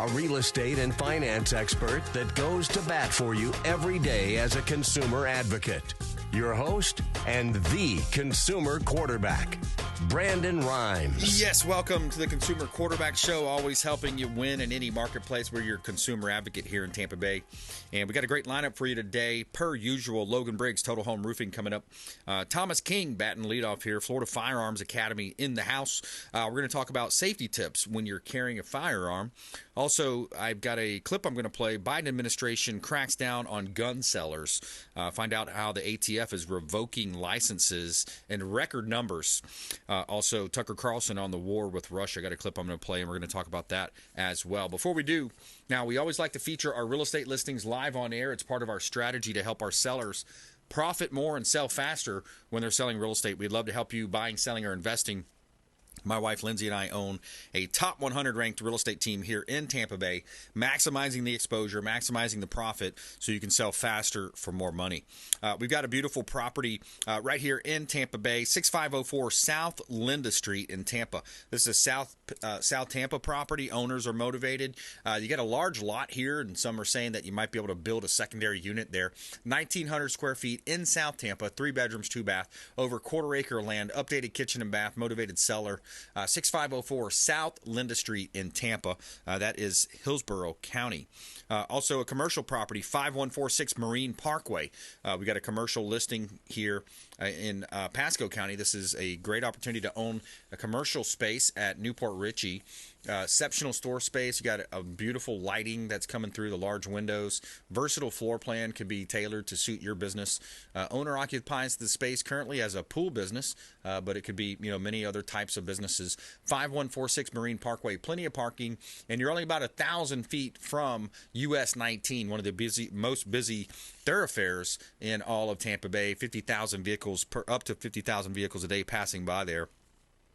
a real estate and finance expert that goes to bat for you every day as a consumer advocate. Your host and the consumer quarterback, Brandon Rhymes. Yes, welcome to the Consumer Quarterback Show, always helping you win in any marketplace. We're your consumer advocate here in Tampa Bay. And we got a great lineup for you today. Per usual, Logan Briggs, Total Home Roofing coming up. Thomas King batting leadoff here. Florida Firearms Academy in the house. We're going to talk about safety tips when you're carrying a firearm. Also, I've got a clip I'm going to play. Biden administration cracks down on gun sellers. Find out how the ATF is revoking licenses in record numbers. Also, Tucker Carlson on the war with Russia. I got a clip I'm going to play, and we're going to talk about that as well. Before we do, now we always like to feature our real estate listings live on air. It's part of our strategy to help our sellers profit more and sell faster when they're selling real estate. We'd love to help you buying, selling, or investing. My wife, Lindsay, and I own a top 100 ranked real estate team here in Tampa Bay, maximizing the exposure, maximizing the profit so you can sell faster for more money. We've got a beautiful property right here in Tampa Bay, 6504 South Linda Street in Tampa. This is a South Tampa property. Owners are motivated. You got a large lot here, and some are saying that you might be able to build a secondary unit there. 1,900 square feet in South Tampa, 3 bedrooms, 2 bath, over quarter acre land, updated kitchen and bath, motivated seller. 6504 South Linda Street in Tampa. That is Hillsborough County. Also a commercial property, 5146 Marine Parkway. We got a commercial listing here in Pasco County. This is a great opportunity to own a commercial space at Newport Richey. Exceptional store space. You got a beautiful lighting that's coming through the large windows. Versatile floor plan could be tailored to suit your business. Owner occupies the space currently as a pool business, but it could be many other types of businesses. 5146 Marine Parkway, plenty of parking, and you're only about 1,000 feet from US 19, one of the most busy thoroughfares in all of Tampa Bay. 50,000 vehicles up to 50,000 vehicles a day passing by there.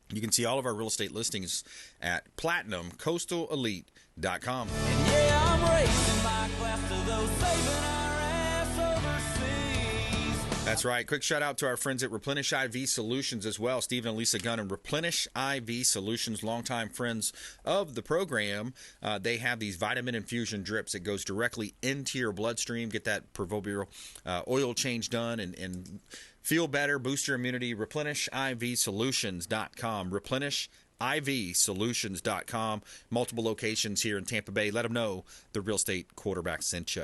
You can see all of our real estate listings at platinumcoastalelite.com. And yeah, I'm racing like left of those saving our ass overseas. That's right. Quick shout out to our friends at Replenish IV Solutions as well. Stephen and Lisa Gunn and Replenish IV Solutions, longtime friends of the program. They have these vitamin infusion drips that goes directly into your bloodstream. Get that proverbial oil change done and feel better, boost your immunity. ReplenishIVSolutions.com. ReplenishIVSolutions.com. Multiple locations here in Tampa Bay. Let them know the real estate quarterback sent you.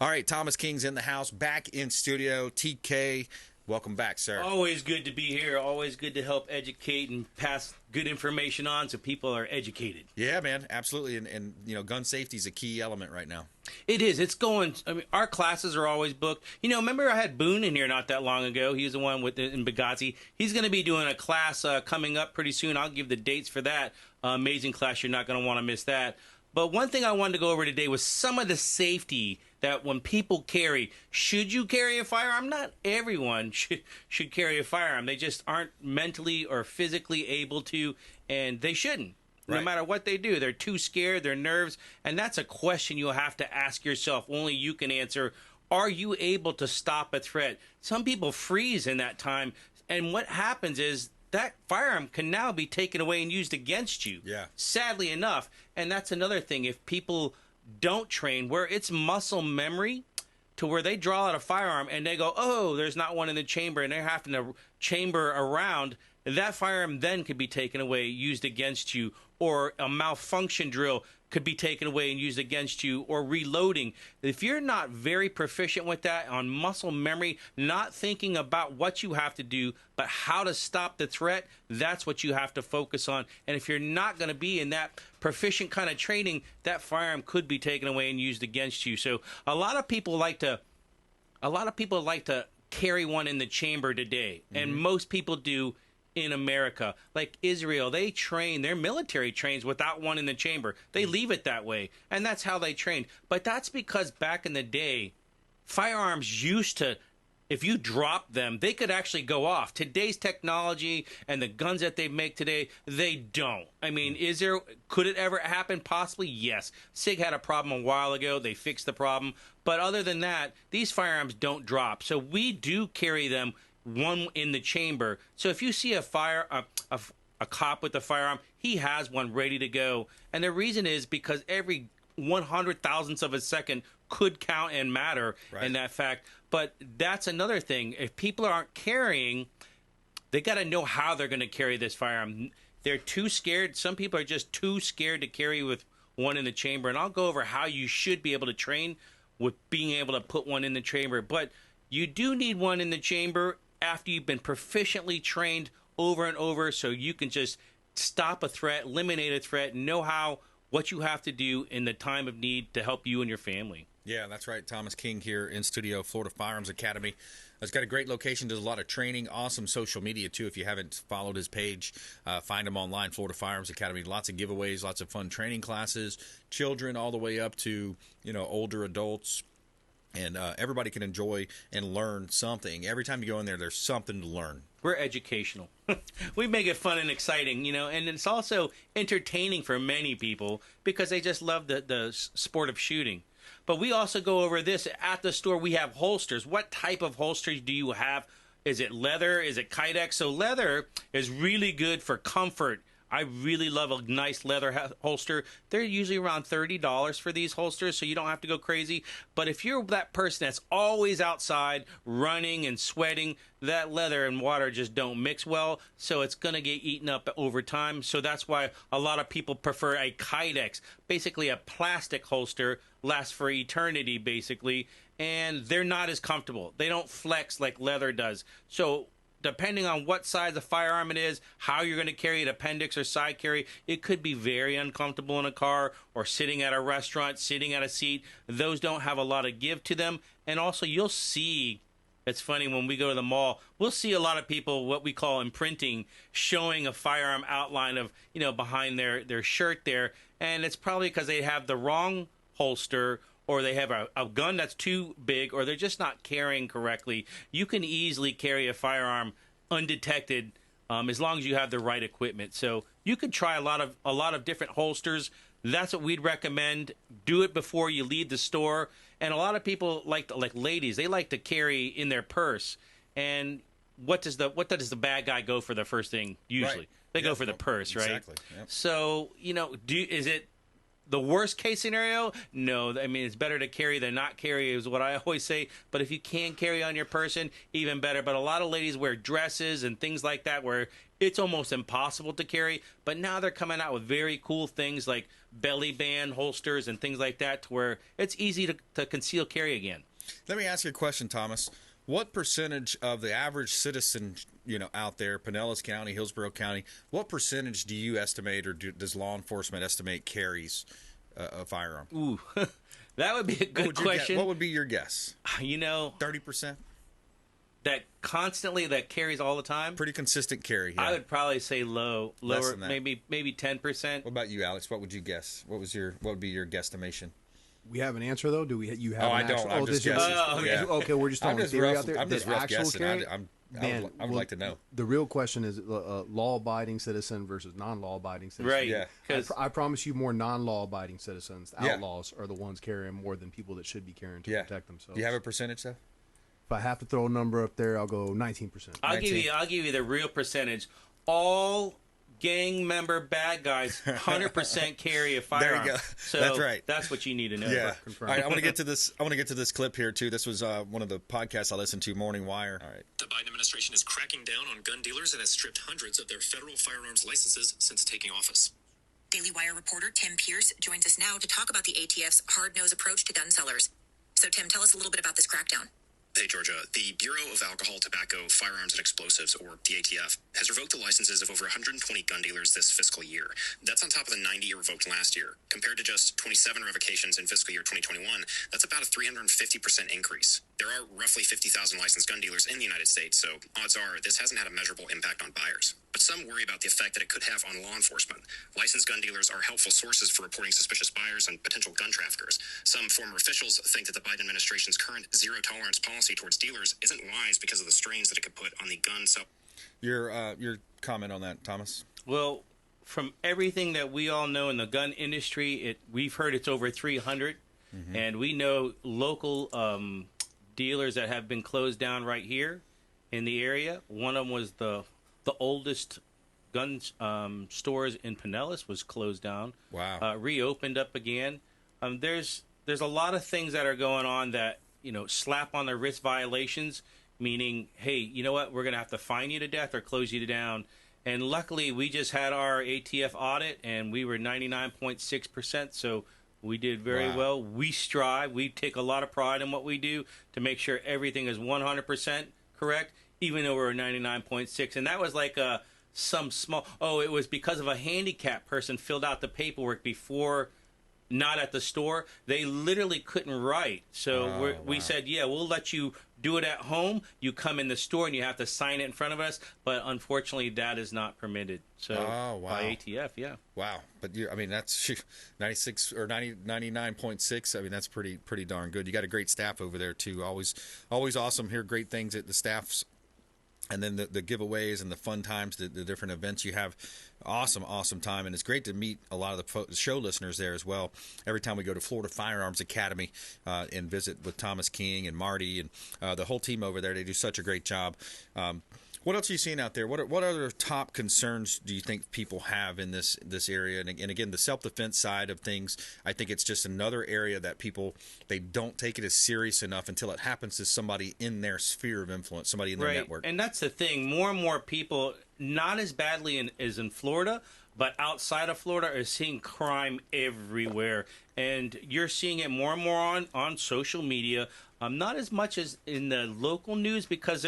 All right, Thomas King's in the house, back in studio. TK, welcome back, sir. Always good to be here. Always good to help educate and pass good information on so people are educated. Yeah, man, absolutely. And gun safety is a key element right now. It is. It's going. I mean, our classes are always booked. Remember I had Boone in here not that long ago. He was the one in Bugatti. He's going to be doing a class coming up pretty soon. I'll give the dates for that. Amazing class. You're not going to want to miss that. But one thing I wanted to go over today was some of the safety that when people carry. Should you carry a firearm? Not everyone should carry a firearm. They just aren't mentally or physically able to, and they shouldn't. No Right. matter what they do, they're too scared, their nerves, and that's a question you'll have to ask yourself. Only you can answer. Are you able to stop a threat? Some people freeze in that time, and what happens is that firearm can now be taken away and used against you. Yeah. Sadly enough, and that's another thing. If people don't train, where it's muscle memory to where they draw out a firearm and they go, oh, there's not one in the chamber, and they're having to chamber around, that firearm then could be taken away, used against you, or a malfunction drill could be taken away and used against you, or reloading. If you're not very proficient with that on muscle memory, not thinking about what you have to do, but how to stop the threat, that's what you have to focus on. And if you're not going to be in that proficient kind of training, that firearm could be taken away and used against you. So a lot of people like to carry one in the chamber today, and most people do in America. Like Israel, they train, their military trains without one in the chamber. They leave it that way, and that's how they train. But that's because back in the day, firearms used to, if you dropped them, they could actually go off. Today's technology and the guns that they make today, they don't. I mean, could it ever happen? Possibly, yes. SIG had a problem a while ago. They fixed the problem. But other than that, these firearms don't drop. So we do carry them one in the chamber. So if you see a a cop with a firearm, he has one ready to go. And the reason is because every 100,000th of a second could count and matter in that fact. But that's another thing. If people aren't carrying, they got to know how they're going to carry this firearm. They're too scared. Some people are just too scared to carry with one in the chamber. And I'll go over how you should be able to train with being able to put one in the chamber. But you do need one in the chamber after you've been proficiently trained over and over, so you can just stop a threat, eliminate a threat, know what you have to do in the time of need to help you and your family. Yeah, that's right. Thomas King here in studio, Florida Firearms Academy. It's got a great location, does a lot of training, awesome social media, too. If you haven't followed his page, find him online, Florida Firearms Academy. Lots of giveaways, lots of fun training classes, children all the way up to, older adults. And everybody can enjoy and learn something. Every time you go in there, there's something to learn. We're educational. We make it fun and exciting, and it's also entertaining for many people because they just love the sport of shooting. But we also go over this. At the store, we have holsters. What type of holsters do you have? Is it leather? Is it Kydex? So leather is really good for comfort. I really love a nice leather holster. They're usually around $30 for these holsters, so you don't have to go crazy. But if you're that person that's always outside running and sweating, that leather and water just don't mix well, so it's going to get eaten up over time. So that's why a lot of people prefer a Kydex, basically a plastic holster, lasts for eternity, basically, and they're not as comfortable. They don't flex like leather does. So depending on what size of firearm it is, how you're going to carry it, appendix or side carry, it could be very uncomfortable in a car or sitting at a restaurant, sitting at a seat. Those don't have a lot of give to them. And also you'll see, it's funny, when we go to the mall, we'll see a lot of people, what we call imprinting, showing a firearm outline of, behind their shirt there. And it's probably because they have the wrong holster, or they have a gun that's too big, or they're just not carrying correctly. You can easily carry a firearm undetected as long as you have the right equipment. So you could try a lot of different holsters. That's what we'd recommend. Do it before you leave the store. And a lot of people like ladies, they like to carry in their purse. And what does the bad guy go for the first thing usually? Right. They go for the purse, right? Exactly. Yep. So, is it the worst case scenario? No. I mean, it's better to carry than not carry is what I always say. But if you can carry on your person, even better. But a lot of ladies wear dresses and things like that where it's almost impossible to carry. But now they're coming out with very cool things like belly band holsters and things like that to where it's easy to conceal carry again. Let me ask you a question, Thomas. What percentage of the average citizen, out there, Pinellas County, Hillsborough County, what percentage do you estimate, or does law enforcement estimate carries a firearm? Ooh, that would be a good question. What would be your guess? 30%? 30%? That carries all the time? Pretty consistent carry. Yeah. I would probably say lower, maybe 10%. What about you, Alex? What would you guess? What would be your guesstimation? We have an answer though. You have? Oh, I don't. I'm just guessing. Okay, we're just throwing a theory out there. I'm just rough guessing. I would like to know. The real question is law-abiding citizen versus non-law-abiding citizen. Right. Yeah. I promise you, more non-law-abiding citizens, outlaws, are the ones carrying more than people that should be carrying to protect themselves. Do you have a percentage, though? If I have to throw a number up there, I'll go 19%. I'll give you the real percentage. All gang member bad guys 100% carry a firearm. There you go. So that's right. That's what you need to know. Yeah. All right, I want to get to this clip here too. This was one of the podcasts I listened to, Morning Wire. All right. The Biden administration is cracking down on gun dealers and has stripped hundreds of their federal firearms licenses since taking office. Daily Wire reporter Tim Pierce joins us now to talk about the ATF's hard-nosed approach to gun sellers. So Tim, tell us a little bit about this crackdown. Hey, Georgia. The Bureau of Alcohol, Tobacco, Firearms, and Explosives, or the ATF, has revoked the licenses of over 120 gun dealers this fiscal year. That's on top of the 90 revoked last year. Compared to just 27 revocations in fiscal year 2021, that's about a 350% increase. There are roughly 50,000 licensed gun dealers in the United States, so odds are this hasn't had a measurable impact on buyers. But some worry about the effect that it could have on law enforcement. Licensed gun dealers are helpful sources for reporting suspicious buyers and potential gun traffickers. Some former officials think that the Biden administration's current zero-tolerance policy towards dealers isn't wise because of the strains that it could put on the gun sell. Your comment on that, Thomas? Well, from everything that we all know in the gun industry, we've heard it's over 300, and we know local dealers that have been closed down right here in the area. One of them was the oldest gun stores in Pinellas was closed down. Wow. Reopened up again. There's a lot of things that are going on that, slap on the wrist violations, meaning, hey, you know what, we're going to have to fine you to death or close you down. And luckily, we just had our ATF audit, and we were 99.6%, so we did very well. We strive. We take a lot of pride in what we do to make sure everything is 100% correct, even though we're 99.6. And that was like some small, it was because of a handicapped person filled out the paperwork before, not at the store. They literally couldn't write. So we said, we'll let you do it at home. You come in the store and you have to sign it in front of us. But unfortunately, that is not permitted. So by ATF, Wow. But that's 96 or 99.6. I mean, that's pretty darn good. You got a great staff over there too. Always awesome. Hear great things at the staff's. And then the giveaways and the fun times, the different events you have, awesome time. And it's great to meet a lot of the show listeners there as well. Every time we go to Florida Firearms Academy and visit with Thomas King and Marty and the whole team over there, they do such a great job. What else are you seeing out there? What other top concerns do you think people have in this area? And again, the self-defense side of things, I think it's just another area that people, they don't take it as serious enough until it happens to somebody in their sphere of influence, somebody in their network. And that's the thing. More and more people, not as badly as in Florida, but outside of Florida, are seeing crime everywhere. And you're seeing it more and more on social media. Not as much as in the local news, because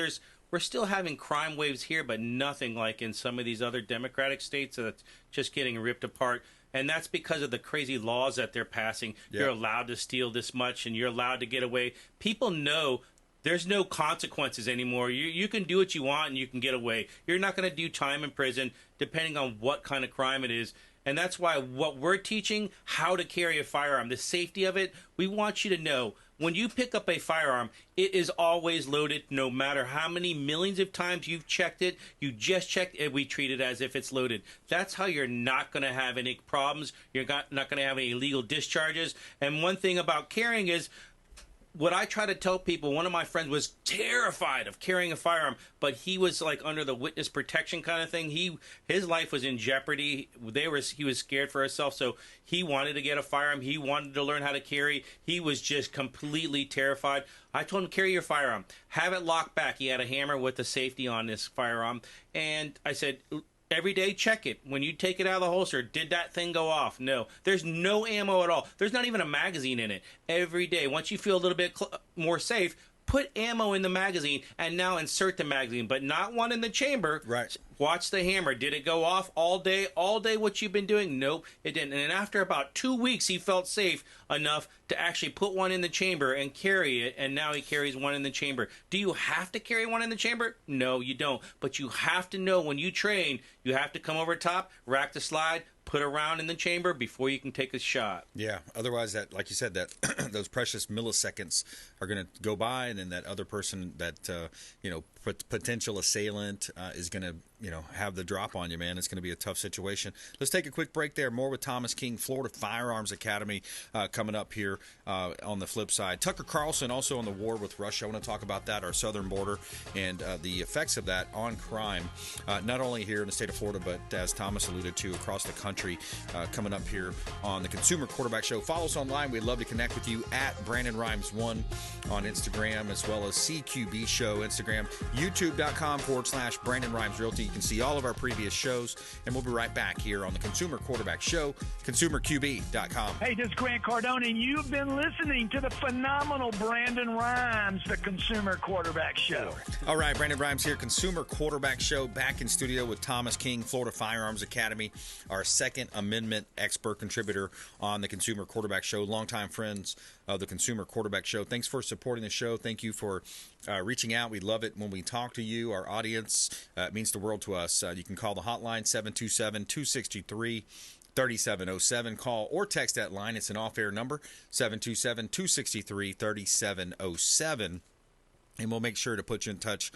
we're still having crime waves here, but nothing like in some of these other Democratic states that's just getting ripped apart. And that's because of the crazy laws that they're passing. Yeah. You're allowed to steal this much, and you're allowed to get away. People know there's no consequences anymore. You can do what you want, and you can get away. You're not going to do time in prison, depending on what kind of crime it is. And that's why what we're teaching, how to carry a firearm, the safety of it, we want you to know. When you pick up a firearm, it is always loaded, no matter how many millions of times you've checked it. You just checked it. We treat it as if it's loaded. That's how you're not going to have any problems. You're not going to have any illegal discharges. And one thing about carrying is, what I try to tell people, one of my friends was terrified of carrying a firearm, but he was like under the witness protection kind of thing. His life was in jeopardy. He was scared for himself, so he wanted to get a firearm. He wanted to learn how to carry. He was just completely terrified. I told him, carry your firearm. Have it locked back. He had a hammer with the safety on this firearm. And I said, every day, check it. When you take it out of the holster, did that thing go off? No. There's no ammo at all. There's not even a magazine in it. Every day, once you feel a little bit more safe, put ammo in the magazine and now insert the magazine, but not one in the chamber. Right. Watch the hammer. Did it go off all day? All day what you've been doing? Nope, it didn't. And after about 2 weeks, he felt safe enough to actually put one in the chamber and carry it, and now he carries one in the chamber. Do you have to carry one in the chamber? No, you don't. But you have to know when you train, you have to come over top, rack the slide, put a round in the chamber before you can take a shot. Yeah. Otherwise, that, like you said, that those precious milliseconds are going to go by, and then that other person, that potential assailant, is going to have the drop on you, man. It's going to be a tough situation. Let's take a quick break there. More with Thomas King, Florida Firearms Academy, coming up here on the flip side. Tucker Carlson also on the war with Russia. I want to talk about that, our southern border, and the effects of that on crime, not only here in the state of Florida, but as Thomas alluded to, across the country, coming up here on the Consumer Quarterback Show. Follow us online. We'd love to connect with you at Brandon Rhymes 1 on Instagram, as well as CQB Show Instagram, youtube.com/Brandon Rhymes Realty. You can see all of our previous shows, and we'll be right back here on the Consumer Quarterback Show, consumerqb.com. Hey, this is Grant Cardone, and you've been listening to the phenomenal Brandon Rhymes, the Consumer Quarterback Show. All right, Brandon Rhymes here, Consumer Quarterback Show, back in studio with Thomas King, Florida Firearms Academy, our Second Amendment expert contributor on the Consumer Quarterback Show, longtime friends of the Consumer Quarterback Show. Thanks for supporting the show. Thank you for reaching out. We love it when we talk to you, our audience. It means the world to us. You can call the hotline, 727-263-3707. Call or text that line. It's an off-air number, 727-263-3707. And we'll make sure to put you in touch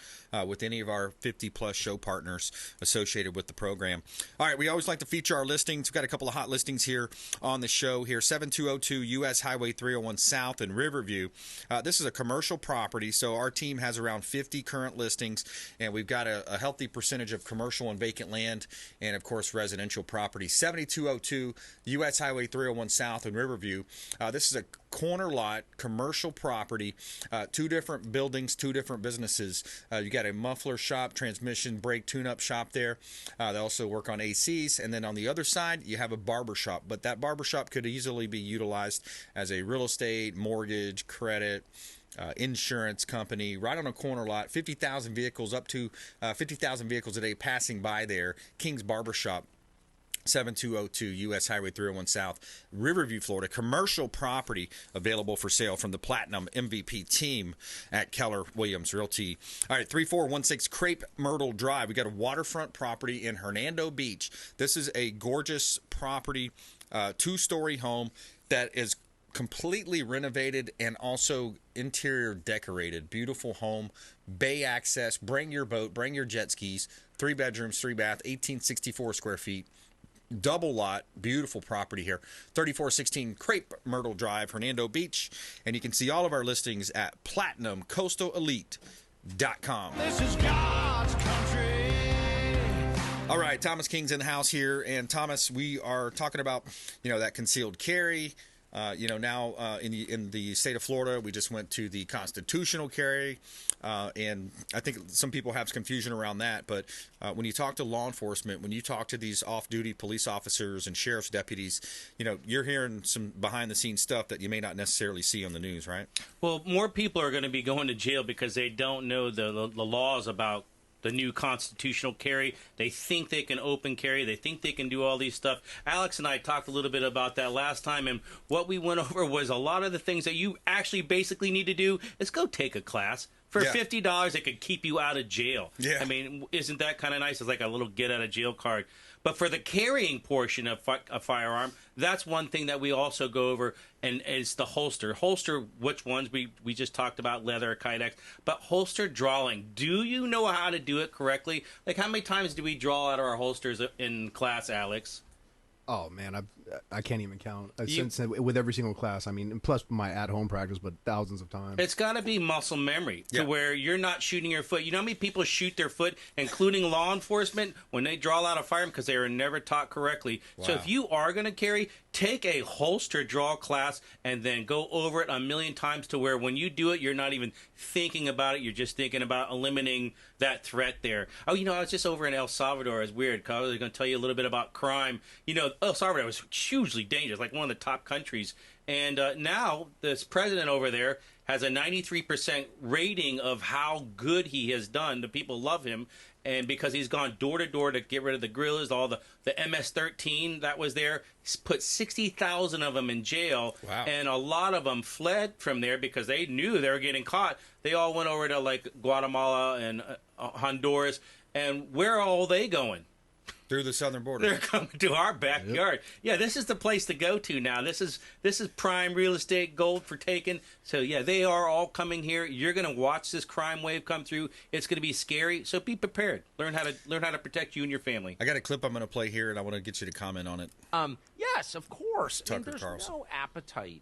with any of our 50-plus show partners associated with the program. All right, we always like to feature our listings. We've got a couple of hot listings here on the show here. 7202 US Highway 301 South in Riverview. This is a commercial property, so our team has around 50 current listings, and we've got a healthy percentage of commercial and vacant land and, of course, residential property. 7202 US Highway 301 South in Riverview. This is a corner lot commercial property, 2 different buildings, 2 different businesses. You got a muffler shop, transmission, brake tune-up shop there. They also work on ACs, and then on the other side you have a barber shop, but that barber shop could easily be utilized as a real estate, mortgage, credit, insurance company, right on a corner lot. 50,000 vehicles, up to 50,000 vehicles a day passing by there. King's Barber Shop, 7202 US Highway 301 South, Riverview, Florida. Commercial property available for sale from the Platinum MVP team at Keller Williams Realty. All right, 3416 Crepe Myrtle Drive. We got a waterfront property in Hernando Beach. This is a gorgeous property, 2-story home that is completely renovated and also interior decorated. Beautiful home, bay access. Bring your boat, bring your jet skis. 3 bedrooms, 3 bath, 1864 square feet. Double lot, beautiful property here. 3416 Crepe Myrtle Drive, Hernando Beach. And you can see all of our listings at PlatinumCoastalElite.com. This is God's country. All right, Thomas King's in the house here. And Thomas, we are talking about, that concealed carry. Now in the state of Florida, we just went to the constitutional carry, and I think some people have confusion around that. But when you talk to law enforcement, when you talk to these off-duty police officers and sheriff's deputies, you're hearing some behind-the-scenes stuff that you may not necessarily see on the news, right? Well, more people are going to be going to jail because they don't know the laws about the new constitutional carry. They think they can open carry. They think they can do all these stuff. Alex and I talked a little bit about that last time, and what we went over was a lot of the things that you actually basically need to do is go take a class. For $50, it could keep you out of jail. Yeah. I mean, isn't that kind of nice? It's like a little get-out-of-jail card. But for the carrying portion of a firearm, that's one thing that we also go over, and it's the holster. Holster, which ones we just talked about, leather, kydex, but holster drawing. Do you know how to do it correctly? Like, how many times do we draw out of our holsters in class, Alex? Oh man, I can't even count. Since with every single class, I mean, and plus my at-home practice, but thousands of times. It's got to be muscle memory to where you're not shooting your foot. You know how many people shoot their foot, including law enforcement, when they draw out a firearm because they were never taught correctly. Wow. So if you are going to carry, take a holster draw class and then go over it a million times to where when you do it, you're not even thinking about it. You're just thinking about eliminating that threat there. Oh, I was just over in El Salvador. It's weird because I was going to tell you a little bit about crime. El Salvador was hugely dangerous, like one of the top countries. And now this president over there has a 93% rating of how good he has done. The people love him. And because he's gone door to door to get rid of the guerrillas, all the MS-13 that was there, he's put 60,000 of them in jail. Wow. And a lot of them fled from there because they knew they were getting caught. They all went over to like Guatemala and Honduras. And where are all they going? Through the southern border. They're coming to our backyard. Yep. Yeah, this is the place to go to now. This is prime real estate, gold for taking. So yeah, they are all coming here. You're going to watch this crime wave come through. It's going to be scary. So be prepared. Learn how to protect you and your family. I got a clip I'm going to play here, and I want to get you to comment on it. Yes, of course. There's Carlson. No appetite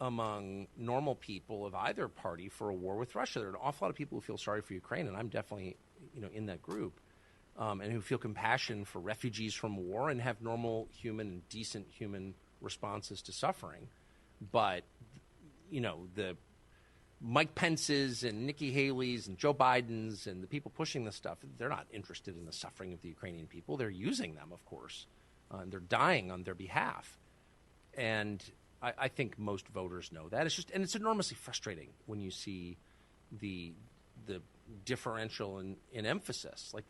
among normal people of either party for a war with Russia. There are an awful lot of people who feel sorry for Ukraine, and I'm definitely in that group. And who feel compassion for refugees from war and have normal human and decent human responses to suffering. But, the Mike Pence's and Nikki Haley's and Joe Biden's and the people pushing this stuff, they're not interested in the suffering of the Ukrainian people. They're using them, of course, and they're dying on their behalf. And I think most voters know that. And it's enormously frustrating when you see the differential in emphasis. Like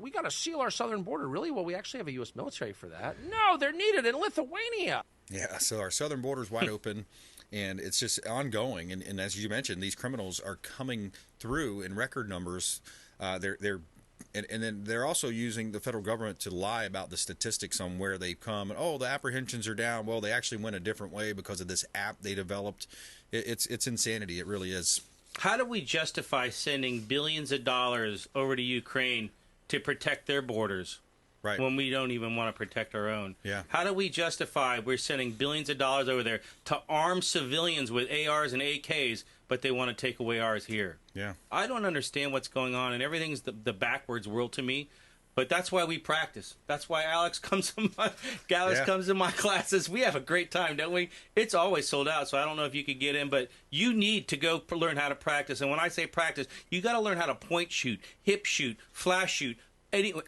we got to seal our southern border. Really? Well, we actually have a U.S. military for that. No, they're needed in Lithuania. Yeah, so our southern border is wide open, and it's just ongoing. And as you mentioned, these criminals are coming through in record numbers. And then they're also using the federal government to lie about the statistics on where they come. And, the apprehensions are down. Well, they actually went a different way because of this app they developed. It's insanity. It really is. How do we justify sending billions of dollars over to Ukraine to protect their borders when we don't even want to protect our own? Yeah. How do we justify we're sending billions of dollars over there to arm civilians with ARs and AKs, but they want to take away ours here? Yeah. I don't understand what's going on, and everything's the backwards world to me. But that's why we practice. That's why Alex comes to my classes. We have a great time, don't we? It's always sold out, so I don't know if you could get in, but you need to go learn how to practice. And when I say practice, you got to learn how to point shoot, hip shoot, flash shoot,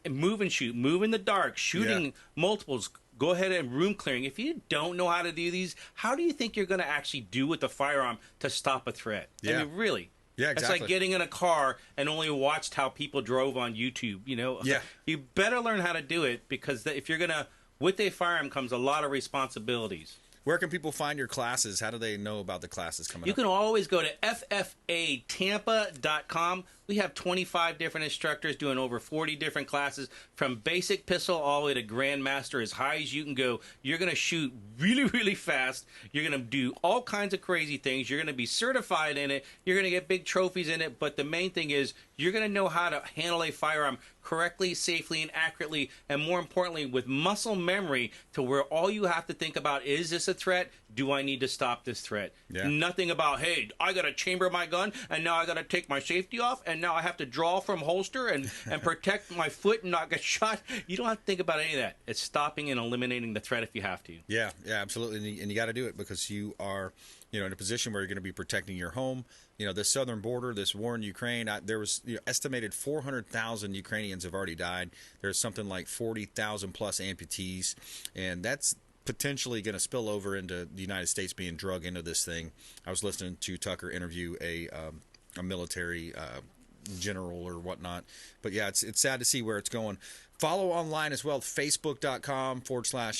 move and shoot, move in the dark, shooting multiples. Go ahead and room clearing. If you don't know how to do these, how do you think you're going to actually do with the firearm to stop a threat? Yeah. I mean, really. Yeah, exactly. It's like getting in a car and only watched how people drove on YouTube, you know? Yeah. You better learn how to do it, because if you're going to, with a firearm comes a lot of responsibilities. Where can people find your classes? How do they know about the classes coming up? You can always go to ffatampa.com. We have 25 different instructors doing over 40 different classes, from basic pistol all the way to grandmaster, as high as you can go. You're going to shoot really, really fast. You're going to do all kinds of crazy things. You're going to be certified in it. You're going to get big trophies in it. But the main thing is you're going to know how to handle a firearm correctly, safely, and accurately, and more importantly, with muscle memory, to where all you have to think about, is this a threat? Do I need to stop this threat? Yeah. Nothing about, hey, I got to chamber my gun, and now I got to take my safety off, and now I have to draw from holster and protect my foot and not get shot. You don't have to think about any of that. It's stopping and eliminating the threat if you have to. Yeah, absolutely. And you got to do it because you are, in a position where you're going to be protecting your home. The southern border, this war in Ukraine, there was estimated 400,000 Ukrainians have already died. There's something like 40,000 plus amputees, and that's potentially going to spill over into the United States being drug into this thing. I was listening to Tucker interview a military general or whatnot. But yeah, it's sad to see where it's going. Follow online as well, facebook.com/ Florida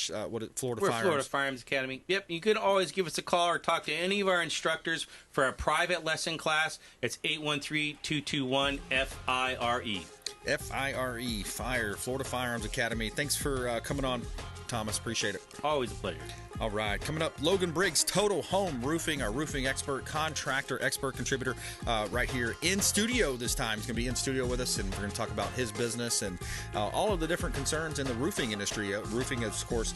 Florida Firearms Academy. Yep, you can always give us a call or talk to any of our instructors for a private lesson class. It's 813-221-FIRE. FIRE, FIRE, Florida Firearms Academy. Thanks for coming on, Thomas. Appreciate it. Always a pleasure. All right. Coming up, Logan Briggs, Total Home Roofing, our roofing expert, contractor, expert contributor, right here in studio this time. He's going to be in studio with us, and we're going to talk about his business and all of the different concerns in the roofing industry. Roofing, of course,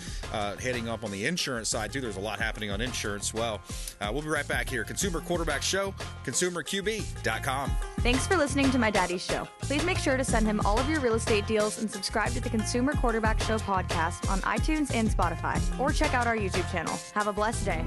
heading up on the insurance side, too. There's a lot happening on insurance. Well, we'll be right back here. Consumer Quarterback Show, consumerqb.com. Thanks for listening to My Daddy's Show. Please make sure to send him all of your real estate deals and subscribe to the Consumer Quarterback Show podcast on iTunes and Spotify, or check out our YouTube channel. Have a blessed day.